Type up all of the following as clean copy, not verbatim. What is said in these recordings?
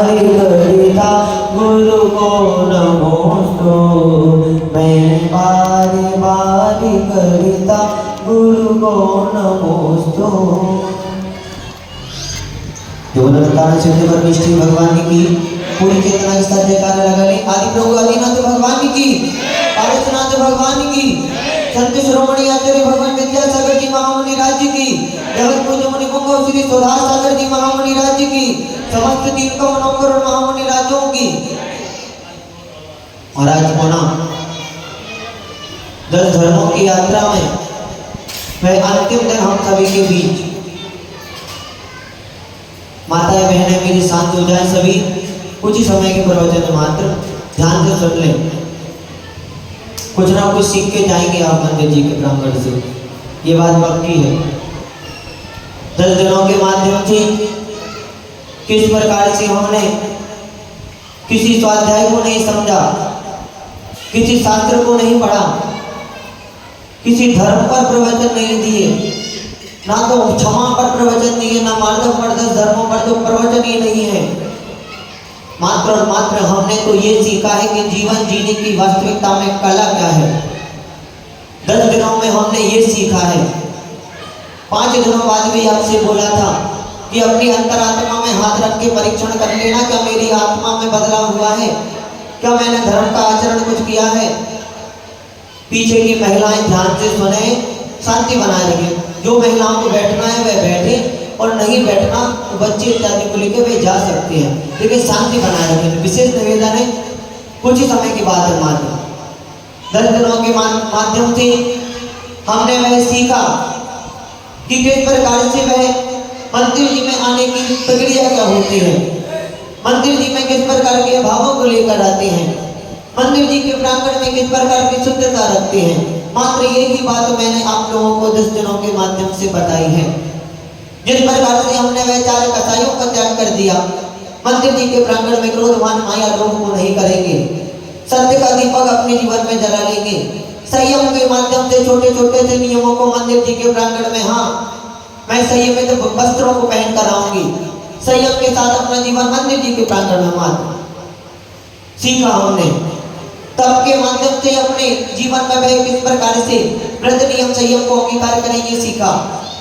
करिता गुरु को नमोस्तु, मैं बारी बारी करिता गुरु को नमोस्तु। देवदत्तान सिद्ध परमेष्ठी भगवान की पूरी चेतना के साथ जयकारा लगा ले। आदि प्रभु आदिनाथ भगवान की, पारसनाथ भगवान की, संत शिरोमणि आचार्य भगवान विद्यासागर जी महामुनि राज्य की, जगत पूज्य मुनि कुंभ श्री सुधा सागर जी महामुनि राज्य की, समस्त 3 करोड़ महामुनि राज्यों की। महाराज होना 10 धर्मों की यात्रा में वह अंतिम दिन हम सभी के बीच। माताएं बहनें मेरी शांत हो जाए सभी, कुछ ही समय के प्रवचन मात्र ध्यान से सुन लें। कुछ ना कुछ सीख के जाएंगे आप मंदिर जी के प्रांगण से, ये बात पक्की है। 10 दिनों के माध्यम से किस प्रकार से हमने किसी स्वाध्याय को नहीं समझा, किसी शास्त्र को नहीं पढ़ा, किसी धर्म पर प्रवचन नहीं दिए, ना तो क्षमा पर प्रवचन दिए, ना मार्दव पर 10 धर्मों पर तो प्रवचन ही नहीं है। मात्र और मात्र हमने तो ये सीखा है कि जीवन जीने की वास्तविकता में कला क्या है। 10 दिनों में हमने ये सीखा है। 5 दिनों बाद भी आपसे बोला था कि अपनी अंतरात्मा में हाथ रख के परीक्षण कर लेना, क्या मेरी आत्मा में बदलाव हुआ है, क्या मैंने धर्म का आचरण कुछ किया है। पीछे की महिलाएं ध्यान से सुने, शांति बनाए रखें। जो महिलाओं को बैठना है वह बैठे, और नहीं बैठना तो बच्चे इत्यादि को लेकर वे जा सकते हैं, लेकिन शांति बनाए रखें। विशेष निवेदन है, कुछ ही समय की बात है मात्र। 10 दिनों के माध्यम से हमने वह सीखा कि किस प्रकार से वह मंदिर जी में आने की प्रक्रिया क्या होती है, मंदिर जी में किस प्रकार के भावों को लेकर आते हैं, मंदिर जी के प्रांगण में किस प्रकार की शुद्धता रखते हैं। मात्र यही बात मैंने आप लोगों को 10 दिनों के माध्यम से बताई है। जिस प्रकार से हमने वह 4 कसाइयों का त्याग कर दिया, मंदिर जी के प्रांगण में क्रोधवान माया लोभ को नहीं करेंगे, सत्य का दीपक अपने जीवन में जला लेंगे, संयम के माध्यम से छोटे छोटे से नियमों को मंदिर जी के प्रांगण में, हाँ मैं संयमित वस्त्रों को पहन कर आऊंगी, संयम के साथ अपना जीवन मंदिर जी के प्रांगण में मात्र सीखा हमने। तब के माध्यम से अपने जीवन में वह किस प्रकार से व्रत नियम संयम को अंगीकार करेंगे सीखा।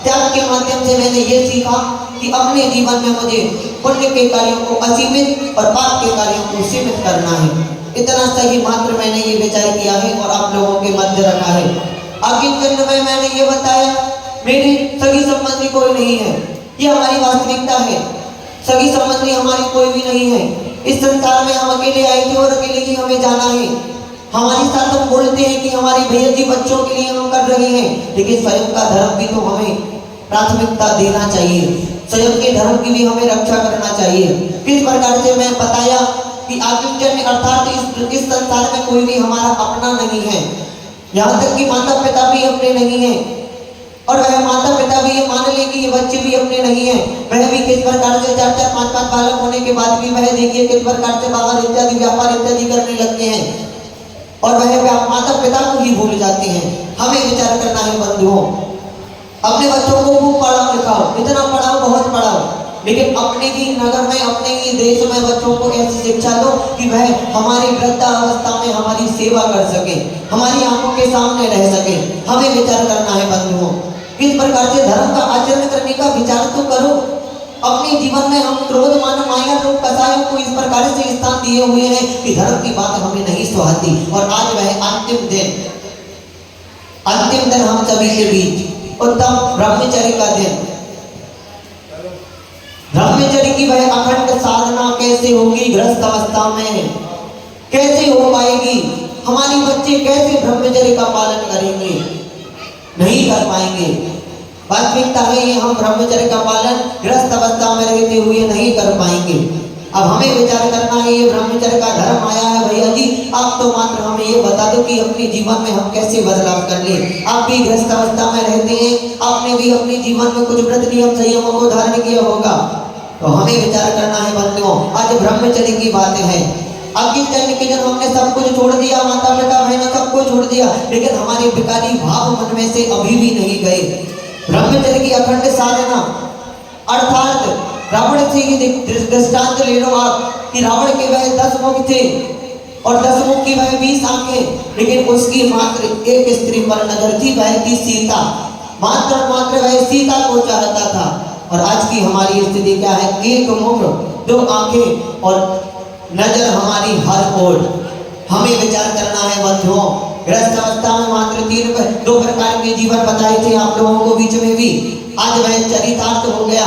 त्याग के माध्यम से मैंने ये सीखा कि अपने जीवन में मुझे पुण्य के कार्यों को असीमित और पाप के कार्यों को सीमित करना है। इतना सही मात्र मैंने ये विचार किया है और आप लोगों के मध्य रखा है। आगे जन्म में मैंने ये बताया मेरे सगी संबंधी कोई नहीं है, ये हमारी वास्तविकता है। सगी संबंधी हमारी कोई भी नहीं है। इस संसार में हम अकेले आए थे और अकेले ही हमें जाना है। हमारे साथ हम बोलते हैं कि हमारे भैया जी बच्चों के लिए हम कर रहे हैं, लेकिन स्वयं का धर्म भी तो हमें प्राथमिकता देना चाहिए, स्वयं के धर्म की भी हमें रक्षा करना चाहिए। किस प्रकार से मैं बताया कि आखिर जन्म अर्थात इस संसार में कोई भी हमारा अपना नहीं है, यहाँ तक कि माता पिता भी अपने नहीं है, और वह माता पिता भी ये मान ले कि ये बच्चे भी अपने नहीं है। वह भी किस प्रकार से 4-4 5-5 बालक होने के बाद भी वह देखिए किस प्रकार से बाहर इत्यादि व्यापार इत्यादि करने लगते हैं, और वह माता पिता को ही भूल जाते हैं। हमें विचार करना है बंधुओं, अपने बच्चों को खूब पढ़ाओ लिखाओ, इतना पढ़ाओ बहुत पढ़ाओ, लेकिन अपने ही नगर में अपने ही देश में बच्चों को ऐसी शिक्षा दो कि वह हमारी वृद्धावस्था में हमारी सेवा कर सके, हमारी आंखों के सामने रह सके। हमें विचार करना है बंधुओं, किस प्रकार से धर्म का आचरण करने का विचार तो करो। अपने जीवन में हम क्रोध मान माया लोग कसायों को इस प्रकार से स्थान दिए हुए हैं कि धर्म की बात हमें नहीं सुहाती। और आज वह अंतिम दिन हम सभी के बीच उत्तम ब्रह्मचर्य का दिन। ब्रह्मचर्य की वह अखंड साधना कैसे होगी गृहस्थ अवस्था में, कैसे हो पाएगी। हमारे बच्चे कैसे ब्रह्मचर्य का पालन करेंगे, नहीं कर पाएंगे। वास्तविकता है ये, हम ब्रह्मचर्य का पालन गृहस्थ अवस्था में रहते हुए नहीं कर पाएंगे। अब हमें विचार करना है, ये ब्रह्मचर्य का धर्म आया है भैया जी, आप तो मात्र हमें ये बता दो कि अपने जीवन में हम कैसे बदलाव कर ले। आप भी गृहस्थ अवस्था में रहते हैं, आपने भी अपने जीवन में कुछ व्रत नियम संयमों को धारण किया होगा, तो हमें विचार करना है बंधुओं। आज ब्रह्मचर्य की बातें हैं। आगे चलने के जब हमने सब कुछ छोड़ दिया, माता पिता बहनों सबको छोड़ दिया, लेकिन हमारे विकारी भाव मन में से अभी भी नहीं गए। ब्रह्मचर्य की अखंड साधना अर्थात रावण से ही दृष्टांत ले लो आप कि रावण के वह 10 मुख थे और 10 मुख की वह 20 आंखें, लेकिन उसकी मात्र एक स्त्री पर नजर थी, वह थी सीता। मात्र और मात्र वह सीता को चाहता था। और आज की हमारी स्थिति क्या है? एक मुख, 2 आंखें और नजर हमारी हर ओर। हमें विचार करना है बंधुओं। गृहस्थ अवस्था में मात्र 2 प्रकार के जीवन बताए थे आप लोगों को बीच में भी, आज वह चरितार्थ हो गया।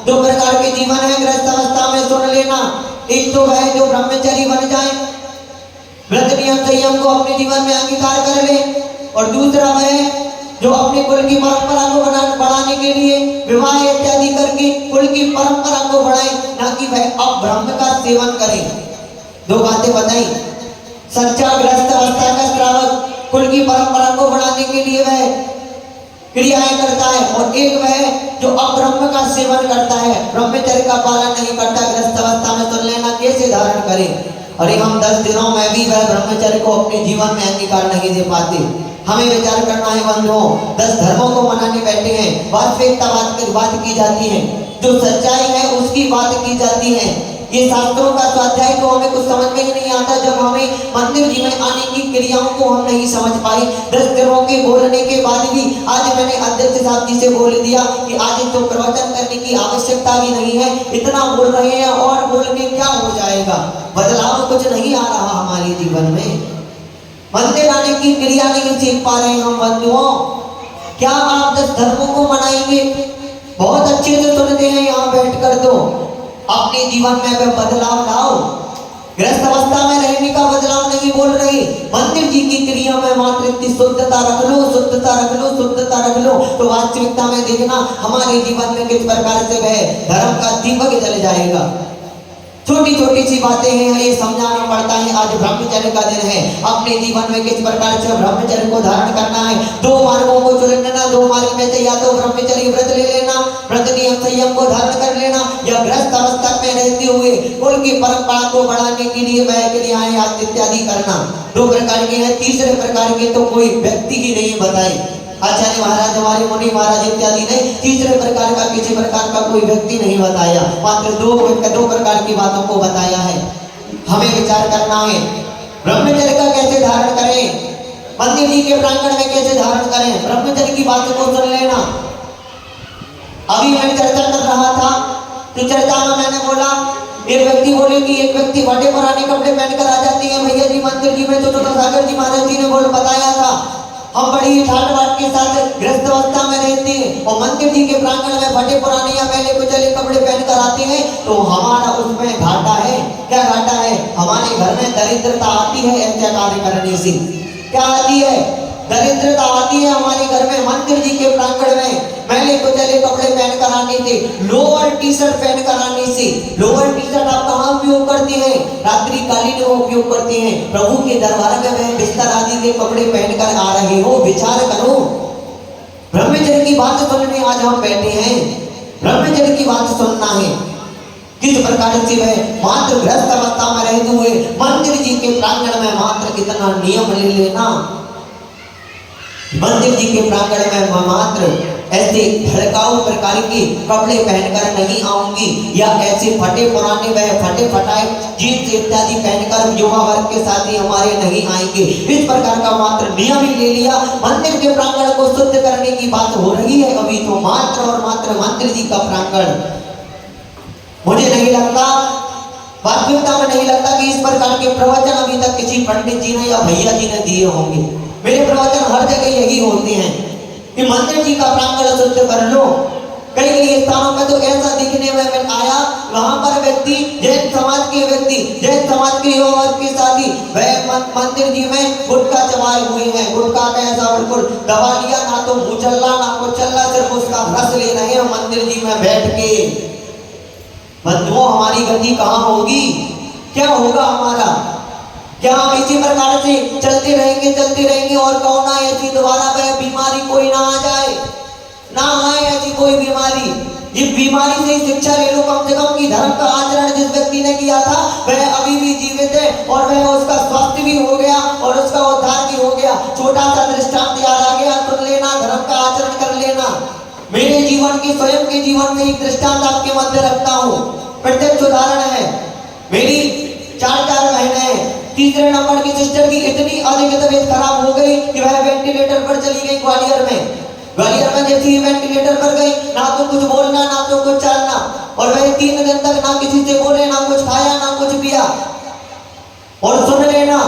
2 प्रकार के जीवन है गृहस्थ अवस्था में, सुन लेना। एक तो वह जो ब्रह्मचारी बन जाए, व्रत नियम संयम को अपने जीवन में अंगीकार कर ले, और दूसरा वह जो अपने कुल की परंपरा को बढ़ाने के लिए विवाह इत्यादि करके कुल की परंपरा को बढ़ाए, ना कि वह अब ब्रह्म का सेवन करे। 2 बातें बताई। सच्चा गृहस्थ अवस्था का श्रावक कुल की परंपरा को बढ़ाने के लिए वह क्रियाएं करता है, और एक वह जो अब्रह्म का सेवन करता है, ब्रह्मचर्य का पालन नहीं करता। गृहस्थ अवस्था में सुन लेना कैसे धारण करे। अरे हम 10 दिनों में भी वह ब्रह्मचर्य को अपने जीवन में अंगीकार नहीं दे पाते। हमें विचार करना है बंधुओं। 10 धर्मों को मनाने बैठे हैं, वास्तविकता बात की जाती है, जो सच्चाई है उसकी बात की जाती है। ये शास्त्रों का स्वाध्याय तो हमें कुछ समझ में ही नहीं आता जब हमें मंदिर जी में आने की क्रियाओं को हम नहीं समझ पाए। 10 दिनों के बोलने के बाद भी आज मैंने अध्यक्ष साहब जी से बोल दिया कि आज तो प्रवचन करने की आवश्यकता भी नहीं है, इतना बोल रहे हैं और बोल के क्या हो जाएगा, बदलाव कुछ नहीं आ रहा हमारे जीवन में। मंदिर आने की क्रिया नहीं सीख पा रहे हम बंधुओं। क्या आप 10 धर्मों को मनाएंगे? बहुत अच्छे से सुनते हैं यहाँ बैठ कर, तो अपने जीवन में वह बदलाव लाओ। गृहस्थ अवस्था में रहने का बदलाव नहीं बोल रहे, मंदिर जी की क्रिया में मात्र इतनी शुद्धता रख लो, शुद्धता रख लो, शुद्धता रख लो, तो वास्तविकता में देखना हमारे जीवन में किस प्रकार से वह धर्म का दीपक जल जाएगा। छोटी छोटी सी बातें हैं, ये समझाना पड़ता है। आज ब्रह्मचर्य का दिन है, अपने जीवन में किस प्रकार से ब्रह्मचर्य को धारण करना है। 2 मार्गों को चुन लेना, 2 मार्ग में से या तो ब्रह्मचर्य व्रत ले लेना, व्रत नियम संयम को धारण कर लेना, या गृहस्थ अवस्था में रहते हुए कुल की परंपरा को बढ़ाने के लिए वह क्रियाएं इत्यादि करना। 2 प्रकार के हैं, तीसरे प्रकार के तो कोई व्यक्ति ही नहीं बताई। आचार्य महाराज, हमारे मुनि महाराज इत्यादि ने तीसरे प्रकार का किसी प्रकार का कोई व्यक्ति नहीं बताया, मात्र 2 प्रकार की बातों को बताया है। हमें विचार करना है ब्रह्मचर्य का कैसे धारण करें, मंदिर जी के प्रांगण में कैसे धारण करें। ब्रह्मचर्य की बातों को सुन लेना। अभी मैं चर्चा कर रहा था, तो चर्चा में मैंने बोला, एक व्यक्ति बोले कि एक व्यक्ति बड़े पुराने कपड़े पहनकर आ जाती है भैया जी मंदिर जी में, तो सागर जी महाराज जी ने बोल बताया था। हम बड़ी ठाट बाट के साथ गृहस्थ अवस्था में रहते हैं और मंदिर जी के प्रांगण में फटे पुराने या पहले कुचले कपड़े पहनकर आते हैं, तो हमारा उसमें घाटा है। क्या घाटा है? हमारे घर में दरिद्रता आती है ऐसे कार्य करने से। क्या आती है? दरिद्रता आती है हमारे घर में। मंदिर जी के प्रांगण में मैले कुचले कपड़े पहनकर आने से, लोअर टी शर्ट पहनकर आने से। लोअर टी शर्ट आप कहाँ उपयोग करते हैं? रात्रि कालीन वो उपयोग करते हैं। प्रभु के दरबार में वह बिस्तर आदि के कपड़े पहनकर आ रहे हो, विचार करो। ब्रह्मचर्य की बात सुनने आज हम बैठे हैं, ब्रह्मचर्य की बात सुनना है। किस प्रकार से वह मात्र गृहस्थ अवस्था में रहते हुए मंदिर जी के प्रांगण में मात्र कितना नियम ले लेना। मंदिर जी के प्रांगण में मात्र ऐसे भड़काऊ प्रकार के कपड़े पहनकर नहीं आऊंगी, या ऐसे फटे पुराने वह फटे फटाए जीन्स इत्यादि पहनकर युवा वर्ग के साथ ही हमारे नहीं आएंगे। इस प्रकार का मात्र नियम ही ले लिया। मंदिर के प्रांगण को शुद्ध करने की बात हो रही है अभी तो मात्र और मात्र मंदिर जी का प्रांगण। मुझे नहीं लगता, वास्तविकता में नहीं लगता कि इस प्रकार के प्रवचन अभी तक किसी पंडित जी ने या भैया जी ने दिए होंगे। मेरे प्रवचन हर जगह यही होते हैं कि मंदिर जी का प्रांगण शुद्ध कर लो। कई कई स्थानों में तो ऐसा दिखने में आया, वहां पर व्यक्ति जैन समाज के व्यक्ति, जैन समाज के युवा के साथी वह मंदिर जी में गुटखा चबाए हुए हैं। गुटखा का ऐसा बिल्कुल दबा लिया, ना तो मुचल्ला ना कुछ चल्ला, सिर्फ उसका रस ले रहे हैं मंदिर जी में बैठ के। बंधुओं, हमारी गति कहाँ होगी? क्या होगा हमारा? क्या हम इसी प्रकार से चलते रहेंगे और कौन ना ऐसी दोबारा वह बीमारी कोई ना आ जाए, ना आए ऐसी कोई बीमारी। ये बीमारी से शिक्षा ले लो कम से कम कि धर्म का आचरण जिस व्यक्ति ने किया था वह अभी भी जीवित है और वह उसका स्वास्थ्य भी हो गया और उसका उद्धार भी हो गया। छोटा सा दृष्टांत याद आ गया, सुन लेना, धर्म का आचरण कर लेना। मेरे जीवन की स्वयं अपने जीवन में एक दृष्टांत आपके मध्य रखता हूँ। प्रत्यक्ष उदाहरण है। मेरी चार बहनें हैं। तीसरे नंबर की सिस्टर की इतनी अधिक तबीयत खराब हो गई कि वह वेंटिलेटर पर चली गई ग्वालियर में। ग्वालियर में जैसे ही वेंटिलेटर पर गई, ना तो कुछ बोलना ना तो कुछ चलना, और वह 3 दिन तक ना किसी से बोले, ना कुछ खाया ना कुछ पिया। और सुन लेना,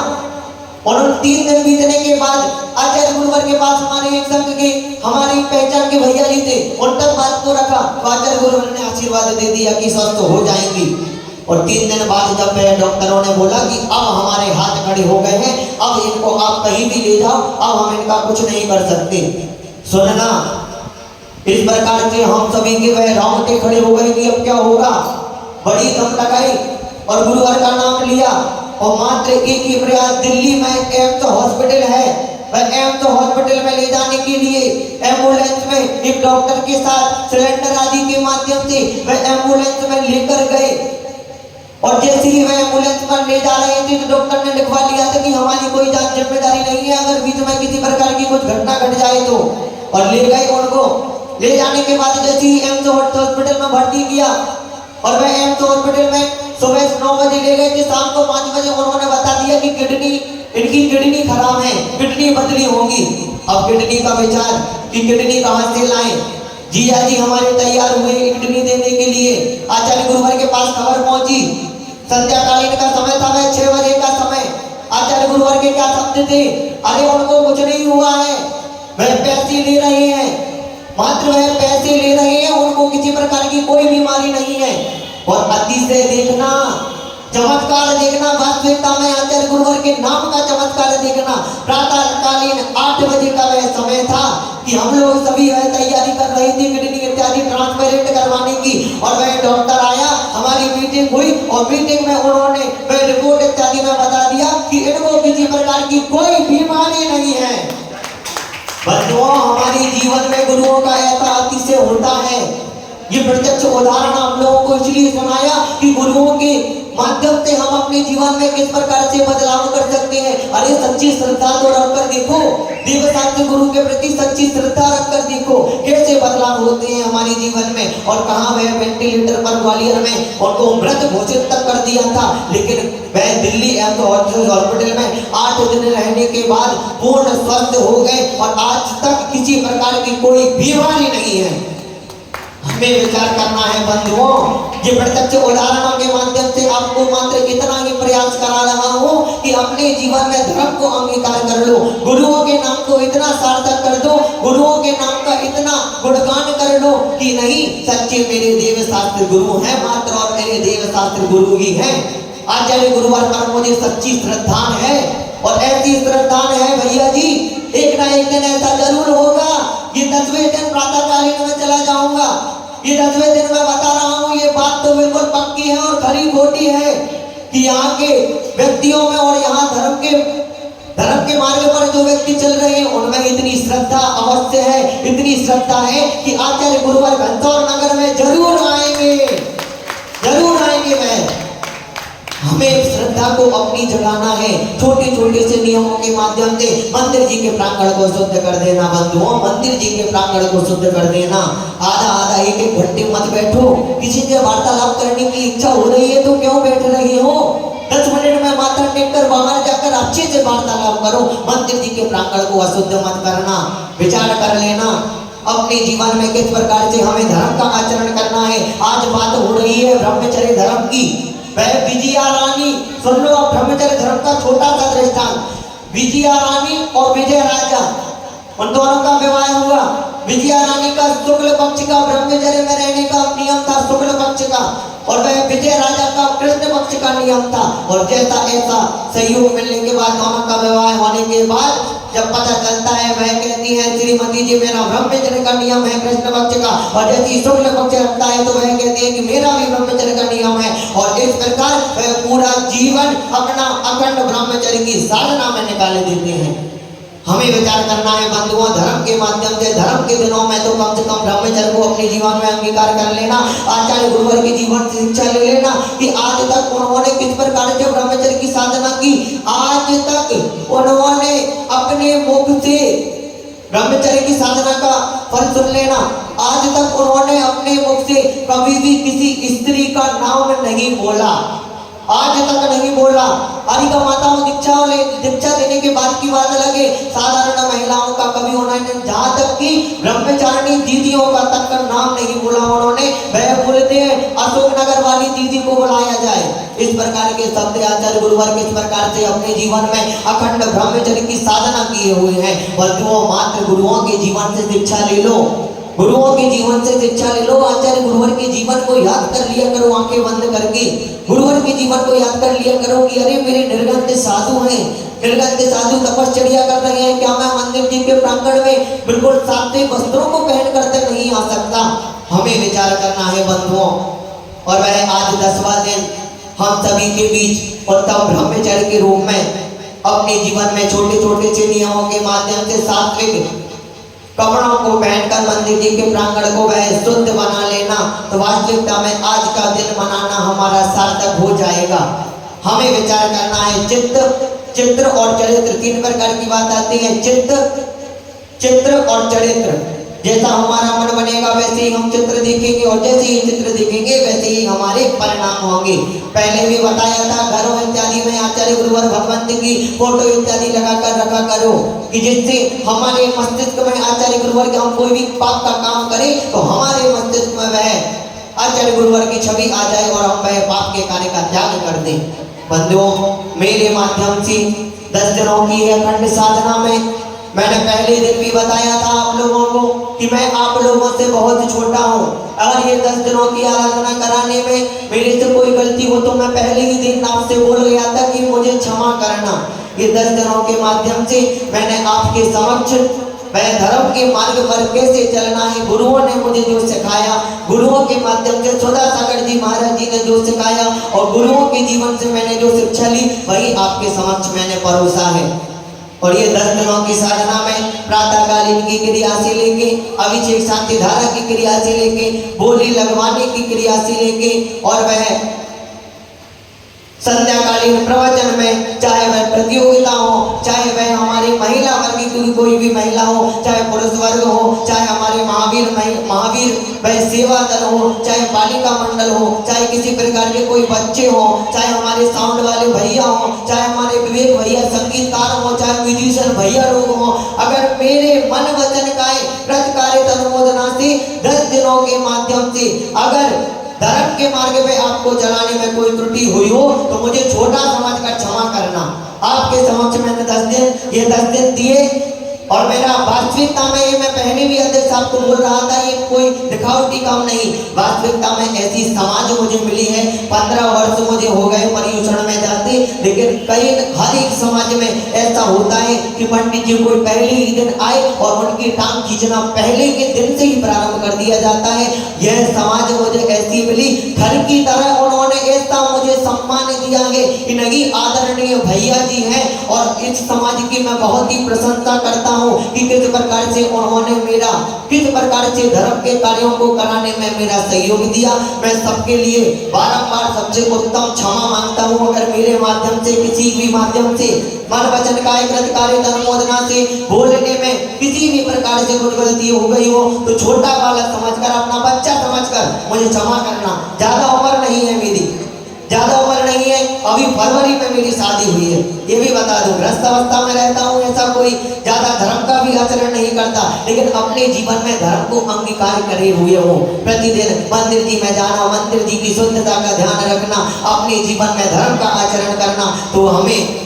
और उन 3 दिन बीतने के बाद आचार्य गुरुवर के पास हमारे एक संघ के हमारी पहचान के भैया जी थे, उन तक बात को रखा तो आचार्य गुरुवर ने आशीर्वाद दे दिया कि स्वस्थ हो जाएंगी। और 3 दिन बाद जब डॉक्टरों ने बोला कि अब हमारे हाथ खड़े हो गए हैं, अब इनको आप कहीं भी ले जाओ, अब हम इनका कुछ नहीं कर सकते। सुनना, इस प्रकार से हम सभी के वह रोंगटे खड़े हो गए कि अब क्या होगा। बड़ी दम लगाई और गुरुवर का नाम लिया, और मात्र एक ही प्रयास, दिल्ली में एम्स हॉस्पिटल है, वह एम्स हॉस्पिटल में ले जाने के लिए एम्बुलेंस में एक डॉक्टर के साथ सिलेंडर आदि के माध्यम से वह एम्बुलेंस में लेकर गए। और जैसे ही वह एम्बुलेंस पर ले जा रहे थे तो डॉक्टर ने लिखवा लिया था कि हमारी कोई जान जिम्मेदारी नहीं है, अगर बीच में किसी प्रकार की कुछ घटना घट जाए तो। और ले गए उनको। ले जाने के बाद जैसे ही एम्स हॉस्पिटल में भर्ती किया, और वह एम्स हॉस्पिटल में सुबह 9 बजे ले गए थे, शाम को 5 बजे उन्होंने बता दिया कि इनकी किडनी खराब है, किडनी बदली होगी। अब किडनी का विचार कि किडनी कहां से लाएं। जीजा जी हमारे तैयार हुए किडनी देने के लिए। आचार्य गुरुवर के पास खबर पहुंची, संध्याकालीन का समय था, वह 6 बजे का समय। आचार्य गुरुवर के क्या शब्द थे, अरे उनको कुछ नहीं हुआ है, वह पैसे ले रहे हैं, मात्र वह पैसे ले रहे हैं, उनको किसी प्रकार की कोई बीमारी नहीं है। और अति से देखना, चमत्कार देखना, वास्तविकता में आचार्य गुरुवर के नाम का चमत्कार देखना। प्रातःकालीन 8 बजे का वह समय था कि हम लोग सभी वह तैयारी कर रहे थे किडनी इत्यादि ट्रांसप्लांट करवाने की। और वह डॉक्टर आया, हमारी मीटिंग हुई, और मीटिंग में उन्होंने वह रिपोर्ट इत्यादि में बता दिया कि इनको किसी प्रकार की कोई बीमारी नहीं है। बंधुओं, हमारे जीवन में गुरुओं का ऐसा अतिशय होता है। ये प्रत्यक्ष उदाहरण आप लोगों को इसलिए सुनाया कि गुरुओं के माध्यम से हम अपने जीवन में किस प्रकार से बदलाव कर सकते हैं। अरे सच्ची श्रद्धा तो रखकर देखो, देवशास्त्र गुरु के प्रति सच्ची श्रद्धा रखकर देखो कैसे बदलाव होते हैं हमारे जीवन में। और कहाँ वह वेंटिलेटर पर ग्वालियर में उनको मृत घोषित तक कर दिया था, लेकिन वह दिल्ली एम्स हॉस्पिटल में 8 दिन रहने के बाद पूर्ण स्वस्थ हो गए, और आज तक किसी प्रकार की कोई बीमारी नहीं है। हमें विचार करना है बंधुओं, ये प्रत्यक्ष उदाहरणों के माध्यम से आपको मात्र इतना ही प्रयास करा रहा हूँ कि अपने जीवन में धर्म को अंगीकार कर लो, गुरुओं के नाम को इतना सार्थक कर दो, गुरुओं के नाम का इतना गुणगान कर लो कि नहीं, सच्चे मेरे देव शास्त्र गुरु हैं मात्र, और मेरे देव शास्त्र गुरु ही हैं। आचार्य गुरुवर पर मुझे सच्ची श्रद्धा है, और ऐसी श्रद्धा है भैया जी, एक ना एक दिन ऐसा जरूर होगा। ये 10वें दिन प्रातःकालीन में चला जाऊंगा, ये 10वें दिन मैं बता रहा हूँ, ये बात तो बिल्कुल पक्की है और खरी खोटी है कि यहाँ के व्यक्तियों में और यहाँ धर्म के मार्ग पर जो व्यक्ति चल रहे हैं उनमें इतनी श्रद्धा अवश्य है, इतनी श्रद्धा है कि आचार्य गुरुवर घनौर नगर में जरूर आएंगे, जरूर आएंगे। मैं हमें श्रद्धा को अपनी जगाना है, छोटे छोटे से नियमों के माध्यम से मंदिर जी के प्रांगण को शुद्ध कर देना बंधुओं, मंदिर जी के प्रांगण को शुद्ध कर देना। आधा एक घंटे मत बैठो, किसी से वार्तालाप करने की इच्छा हो रही है तो क्यों बैठ रही हो, 10 मिनट में माथा टेक कर बाहर जाकर अच्छे से वार्तालाप करो। मंदिर जी के प्रांगण को अशुद्ध मत करना। विचार कर लेना अपने जीवन में किस प्रकार से हमें धर्म का आचरण करना है। आज बात हो रही है ब्रह्मचर्य धर्म की। वह विजया रानी, सुन लो ब्रह्मचर्य धर्म का छोटा सा दृष्टांत। विजया रानी और विजय राजा, उन दोनों का विवाह हुआ। विजया रानी का शुक्ल पक्ष का ब्रह्मचर्य में रहने का नियम था, शुक्ल पक्ष का, और वह विजय राजा का कृष्ण पक्ष का नियम था। और जैसा ऐसा सहयोग मिलने के बाद, दोनों का विवाह होने के बाद जब पता चलता है, वह कहती है श्रीमती जी मेरा ब्रह्मचर्य का नियम है कृष्ण पक्ष का, और जैसे शुक्ल पक्ष रखता है तो वह कहती है कि मेरा भी ब्रह्मचर्य का नियम है। और इस प्रकार वह पूरा जीवन अपना अखंड ब्रह्मचर्य की साधना में निकाले देते हैं। हमें विचार करना है बंधुओं, धर्म के माध्यम से, धर्म के दिनों में तो कम से कम ब्रह्मचर्य को अपने जीवन में अंगीकार कर लेना। आचार्य गुरुवर के जीवन से शिक्षा ले लेना कि आज तक उन्होंने किस प्रकार से ब्रह्मचर्य की साधना की। आज तक उन्होंने अपने मुख से ब्रह्मचर्य की साधना का फल सुन लेना। आज तक उन्होंने अपने मुख से कभी भी किसी स्त्री का नाम नहीं बोला, आज तक नहीं बोला। हरिका माताओं दीक्षा देने के बाद की बात अलग है, साधारण महिलाओं का कभी उन्होंने, जहाँ तक कि ब्रह्मचारिणी दीदियों का तक का नाम नहीं बोला उन्होंने। वह बोलते हैं अशोकनगर वाली दीदी को बुलाया जाए। इस प्रकार के शब्द आचार्य गुरुवर किस प्रकार से अपने जीवन में अखंड ब्रह्मचर्य की साधना किए हुए हैं। बंधुओं, मात्र गुरुओं के जीवन से शिक्षा ले लो, गुरुओं के जीवन से शिक्षा ले लो। आचार्य गुरुवर के जीवन को याद कर लिया करो आंखें बंद करके, गुरुवर के जीवन को याद कर लिया करो कि अरे मेरे निर्गंध साधु हैं, निर्गंध साधु तपश्चर्या कर रहे हैं, क्या मैं मंदिर जी के प्रांगण में बिल्कुल सात्विक वस्त्रों को पहन करते नहीं आ सकता? हमें विचार करना है बंधुओं। और वह आज 10वां दिन हम सभी के बीच उत्तम ब्रह्मचर्य के रूप में अपने जीवन में छोटे छोटे से नियमों के माध्यम से सात्विक कपड़ों को पहनकर मंदिर जी के प्रांगण को वह शुद्ध बना लेना, तो वास्तविकता में आज का दिन मनाना हमारा सार्थक हो जाएगा। हमें विचार करना है चित्र और चरित्र, 3 प्रकार की बात आती है, चित्र और चरित्र। जैसा हमारा मन बनेगा वैसे ही हम चित्र देखेंगे, और जैसे ही चित्र देखेंगे वैसे ही हमारे परिणाम होंगे। पहले भी बताया था, घरों इत्यादि में आचार्य गुरुवर भगवंत की फोटो इत्यादि लगा कर रखा करो, कि जिससे हमारे मस्तिष्क में आचार्य गुरुवर के, हम कोई भी पाप का काम करें तो हमारे मस्तिष्क में वह आचार्य गुरुवर की छवि आ जाए और हम वह पाप के कार्य का त्याग कर दें। बंधुओं, मेरे माध्यम से 10 दिनों की अखंड साधना में मैंने पहले दिन भी बताया था आप लोगों को कि मैं आप लोगों से बहुत छोटा हूँ। अगर ये 10 दिनों की आराधना कराने में मेरे से कोई गलती हो तो मैं पहले ही दिन आपसे बोल गया था कि मुझे क्षमा करना। ये 10 दिनों के माध्यम से मैंने आपके समक्ष वह धर्म के मार्ग पर कैसे चलना है, गुरुओं ने मुझे जो सिखाया, गुरुओं के माध्यम से सुधा सागर जी महाराज जी ने जो सिखाया और गुरुओं के जीवन से मैंने जो शिक्षा ली वही आपके समक्ष मैंने परोसा है। और ये 10 दिनों की साधना में प्रातःकालीन की क्रिया से लेके अभिषेक शांति धारा की क्रिया से लेके बोली लगवाने की क्रिया से लेके और वह संध्याकालीन प्रवचन में, चाहे वह प्रतियोगिता हो, चाहे वह हमारी महिला वर्ग की कोई भी महिला हो, चाहे पुरुष वर्ग हो, चाहे हमारे महावीर वह सेवा दल हो, चाहे बालिका मंडल हो, चाहे किसी प्रकार के कोई बच्चे हो, चाहे हमारे साउंड वाले भैया हो, चाहे हमारे विवेक भैया संगीतकार हो, चाहे म्यूजिशियन भैया लोग हो, अगर मेरे मन वचन काये कृत कार्य अनुमोदना से 10 दिनों के माध्यम से अगर धर्म के मार्ग में आपको चलाने में कोई त्रुटि हुई हो तो मुझे छोटा समझकर क्षमा करना। आपके समक्ष मैंने 10 दिन दिए और मेरा वास्तविकता में, ये मैं पहले भी अध्यक्ष साहब को बोल रहा था, ये कोई दिखावटी काम नहीं, वास्तविकता में ऐसी समाज मुझे मिली है। 15 वर्ष मुझे हो गए पर्यूषण में जाते, लेकिन हर एक समाज में ऐसा होता है कि पंडित जी कोई पहले ही दिन आए और उनकी टांग खींचना पहले के दिन से ही प्रारंभ कर दिया जाता है। यह समाज मुझे ऐसी मिली, घर की तरह उन्होंने ऐसा मुझे सम्मान दिया है कि नहीं, आदरणीय भैया जी हैं और इस समाज की मैं बहुत ही प्रशंसा करता हूं कि किस प्रकार से उन्होंने किस प्रकार से धर्म के कार्यों को कराने में मेरा सहयोग दिया। मैं सबके लिए बारंबार सबसे उत्तम क्षमा मांगता हूं। अगर मेरे माध्यम से, किसी भी माध्यम से, मन वचन काय कृत कार्य अनुमोदना से बोलने में किसी भी प्रकार से कुछ गलती हो गई हो तो छोटा बालक समझकर, अपना बच्चा समझकर मुझे क्षमा करना। ज्यादा उम्र नहीं है मेरी, ज्यादा उम्र नहीं है, अभी फरवरी में मेरी शादी हुई है, ये भी बता दूं। गृहस्थ अवस्था में रहता हूँ, ऐसा कोई ज्यादा धर्म का भी आचरण नहीं करता, लेकिन अपने जीवन में धर्म को अंगीकार करे हुए हूँ। प्रतिदिन मंदिर जी में जाना, मंदिर जी की शुद्धता का ध्यान रखना, अपने जीवन में धर्म का आचरण करना, तो हमें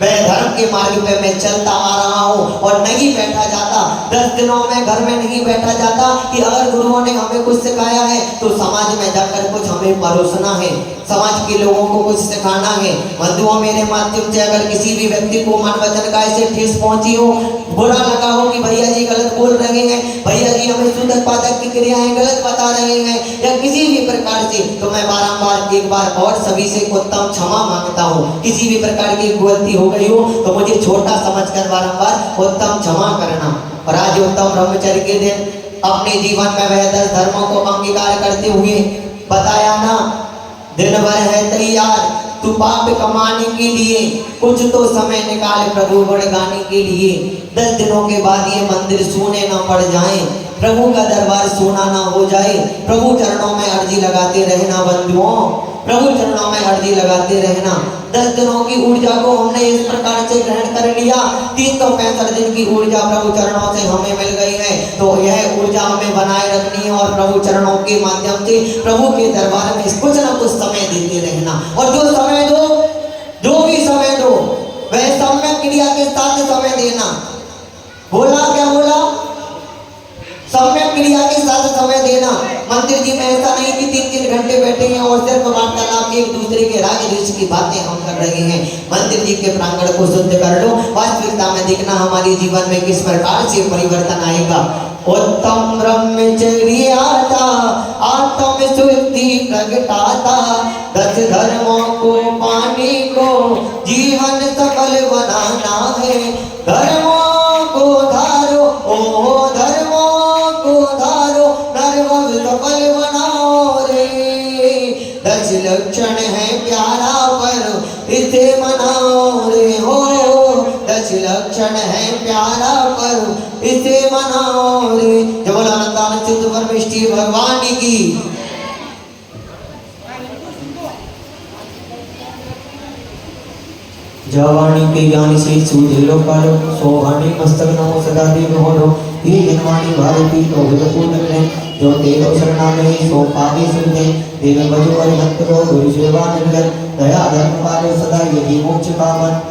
वह धर्म के मार्ग पे मैं चलता आ रहा हूँ और नहीं बैठा जाता। 10 दिनों में घर में नहीं बैठा जाता कि अगर गुरुओं ने हमें कुछ सिखाया है तो समाज में जाकर कुछ हमें परोसना है, समाज के लोगों को कुछ सिखाना है। बंधुओं, मेरे माध्यम से अगर किसी भी व्यक्ति को मन वचन का ऐसे ठेस पहुंची हो, बुरा लगा हो कि भैया जी गलत बोल रहे हैं, भैया जी हमें शुद्ध पादक की क्रियाएं गलत बता रहे हैं, या किसी भी प्रकार से, तो मैं बारंबार एक बार और सभी से उत्तम क्षमा मांगता हूँ। किसी भी प्रकार की गलती हो गई हो तो मुझे छोटा समझकर बारंबार उत्तम क्षमा करना। और आज उत्तम ब्रह्मचर्य के दिन अपने जीवन में वह 10 धर्मों को अंगीकार करते हुए बताया ना, दिन भर है तैयार तू पाप कमाने के लिए कुछ तो समय निकाल प्रभु गुण गाने के लिए। 10 दिनों के बाद ये मंदिर सूने ना पड़ जाए, प्रभु का दरबार सोना ना हो जाए, प्रभु चरणों में अर्जी लगाते रहना बंधुओं, प्रभु चरणों में अर्जी लगाते रहना। 10 दिनों की ऊर्जा को हमने इस प्रकार से ग्रहण कर लिया, 365 दिन की ऊर्जा प्रभु चरणों से हमें मिल गई है, तो यह ऊर्जा हमें बनाए रखनी है और प्रभु चरणों के माध्यम से प्रभु के दरबार में कुछ ना कुछ समय देते रहना। और जो समय दो, जो भी समय दो, वह सम्यक क्रिया के साथ समय देना। बोला क्या बोला? सम्यक क्रिया के साथ समय देना। मंदिर जी में ऐसा नहीं कि 3-3 घंटे बैठे हैं और सिर्फ वार्तालाप एक दूसरे के राग द्वेष की बातें हम कर रहे हैं। मंदिर जी के प्रांगण को शुद्ध कर लो, वास्तविकता में देखना हमारे जीवन में किस प्रकार से परिवर्तन आएगा। उत्तम ब्रह्मचर्याता आत्म शुद्धि प्रगटाता, 10 धर्मों को पाने को जीवन सफल बनाना है। धर्मों को धारो, ओ धर्मों को धारो, नरवग सफल बनाओ रे। 10 लक्षण है प्यारा पर इसे मनाओ रे हो, 10 लक्षण है प्यारा पर इसे मनाओ रे। जब आनंदानंद चित्त परमेष्ठी भगवान की। जवानी के ज्ञान से सूझे लो कालो, सोहानी मस्तक नमो सदा देव होलो। हे जनवाणी भारती तो विदपूर्ण है, जो तेरो शरणा में सो पावे सुनते। तेरे बजो और भक्त को गुरु सेवा निर्गत, दया धर्म वाले सदा यही मोक्ष पावन।